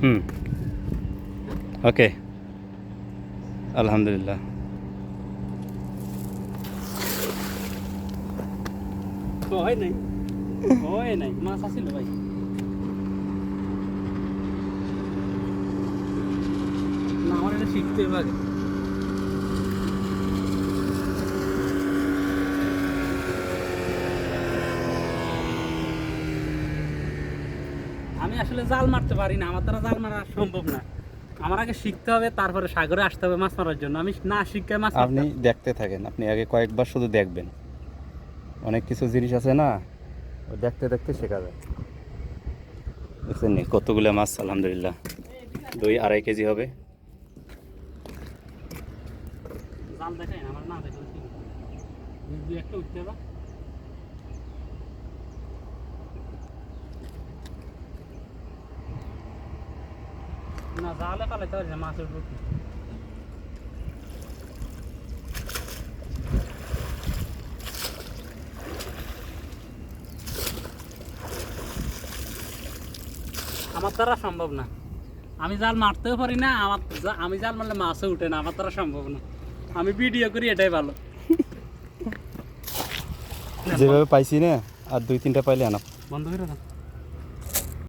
হুম, ওকে, আলহামদুলিল্লাহ। হয় নাই, হয় নাই, মাছ আছিল ভাই। না আমার এটা শিখতে হবে আগে। আমি আসলে জাল মারতে পারি না, আমার দ্বারা জাল মারা সম্ভব না। আমার আগে শিখতে হবে, তারপরে সাগরে আসতে হবে মাছ মারার জন্য। আমি না শিখে মাছ আপনি মারতে দেখতে থাকেন, আপনি আগে কয়েকবার শুধু দেখবেন, অনেক কিছু জিনিস আছে না, ও দেখতে দেখতে শেখা যায়। বুঝছেন নি কতগুলো মাছ? আলহামদুলিল্লাহ 2-2.5 কেজি হবে। জাল দেখাই না, আমার না দেখলে ঠিক দুই একটা উঠতে হবে। না জালে পালাইতে পারি না, মাছের প্রতি আমার দ্বারা সম্ভব না। আমি জাল মারতেও পারি না, আমি জাল মারলে মাছও উঠে না, আমার দ্বারা সম্ভব না। আমি ভিডিও করি, এটাই ভালো। যেভাবে পাইছি না, আর 2-3টা পাইলে আনা। বন্ধ করে দাও।